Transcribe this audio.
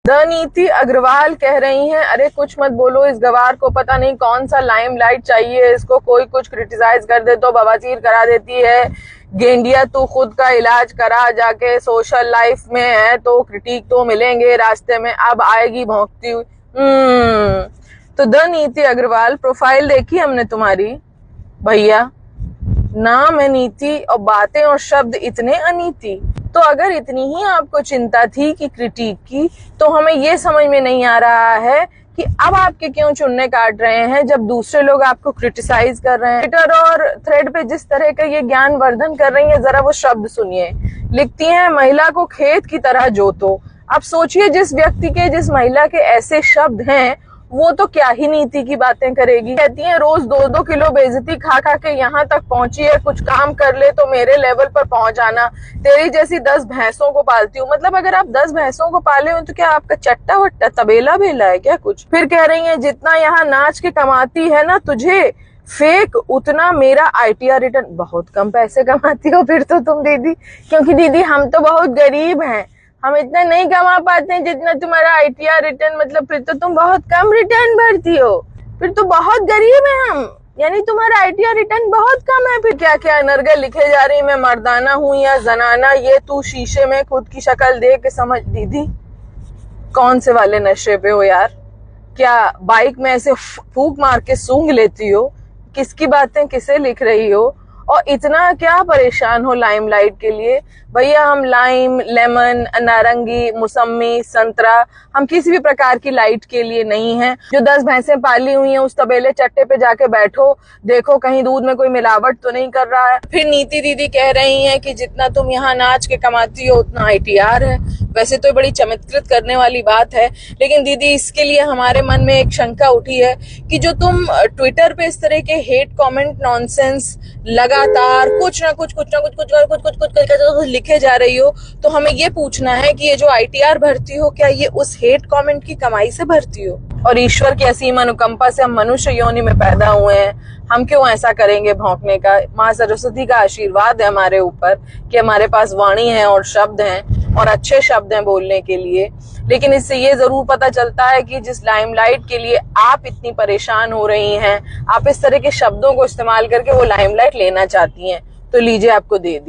The नीति अग्रवाल कह रही हैं, अरे कुछ मत बोलो, इस गवार को पता नहीं कौन सा लाइमलाइट चाहिए, इसको कोई कुछ क्रिटिसाइज कर दे तो बवासीर करा देती है। गेंडिया तू खुद का इलाज करा जाके, सोशल लाइफ में है तो क्रिटिक तो मिलेंगे रास्ते में, अब आएगी भौंकती हुई। तो द नीति अग्रवाल प्रोफाइल देखी हमने तुम्हारी भैया, नाम है नीति और बातें और शब्द इतने अनीति। तो अगर इतनी ही आपको चिंता थी कि क्रिटिक की, तो हमें ये समझ में नहीं आ रहा है कि अब आपके क्यों चुन्ने काट रहे हैं जब दूसरे लोग आपको क्रिटिसाइज कर रहे हैं। ट्विटर और थ्रेड पे जिस तरह का ये ज्ञान वर्धन कर रही है, जरा वो शब्द सुनिए। लिखती हैं, महिला को खेत की तरह जोतो। अब सोचिए, जिस व्यक्ति के, जिस महिला के ऐसे शब्द हैं, वो तो क्या ही नीति की बातें करेगी। कहती हैं रोज 2-2 किलो बेइज्जती खा खा के यहाँ तक पहुंची है, कुछ काम कर ले तो मेरे लेवल पर पहुंच जाना। तेरी जैसी 10 भैंसों को पालती हूँ। मतलब अगर आप 10 भैंसों को पाले हो तो क्या आपका चट्टा वट्टा तबेला बेला है क्या कुछ। फिर कह रही है, जितना यहाँ नाच के कमाती है ना तुझे फेक, उतना मेरा ITR रिटर्न। बहुत कम पैसे कमाती हो फिर तो तुम दीदी, क्योंकि दीदी हम तो बहुत गरीब हैं, हम इतना नहीं कमा पाते हैं जितना तुम्हारा ITR रिटर्न। मतलब फिर तो तुम बहुत कम रिटर्न भरती हो, फिर तो बहुत गरीब है हम, यानी तुम्हारा ITR रिटर्न बहुत कम है। फिर क्या क्या अनर्गल लिखे जा रही, मैं मर्दाना हूं या जनाना, ये तू शीशे में खुद की शक्ल देख के समझ। दीदी कौन से वाले नशे पे हो यार? क्या बाइक में ऐसे फूंक मार के सूंघ लेती हो? किसकी बातें किसे लिख रही हो? और इतना क्या परेशान हो लाइमलाइट के लिए? भैया हम लाइम, लेमन, नारंगी, मौसमी, संतरा, हम किसी भी प्रकार की लाइट के लिए नहीं हैं। जो 10 भैंसें पाली हुई हैं उस तबेले चट्टे पे जाके बैठो, देखो कहीं दूध में कोई मिलावट तो नहीं कर रहा है। फिर नीति दीदी कह रही हैं कि जितना तुम यहाँ नाच के कमाती हो उतना ITR है। वैसे तो बड़ी चमत्कृत करने वाली बात है, लेकिन दीदी इसके लिए हमारे मन में एक शंका उठी है कि जो तुम ट्विटर पे इस तरह के हेट कमेंट नॉनसेंस लगातार कुछ ना कुछ लिखे जा रही हो, तो हमें ये पूछना है कि ये जो ITR भरती हो, क्या ये उस हेट कमेंट की कमाई से भरती हो? और ईश्वर की असीम अनुकंपा से हम मनुष्य योनि में पैदा हुए हैं, हम क्यों ऐसा करेंगे भौंकने का? माँ सरस्वती का आशीर्वाद है हमारे ऊपर कि हमारे पास वाणी है और शब्द हैं और अच्छे शब्द हैं बोलने के लिए। लेकिन इससे ये जरूर पता चलता है कि जिस लाइमलाइट के लिए आप इतनी परेशान हो रही हैं, आप इस तरह के शब्दों को इस्तेमाल करके वो लाइमलाइट लेना चाहती हैं, तो लीजिए आपको दे दी।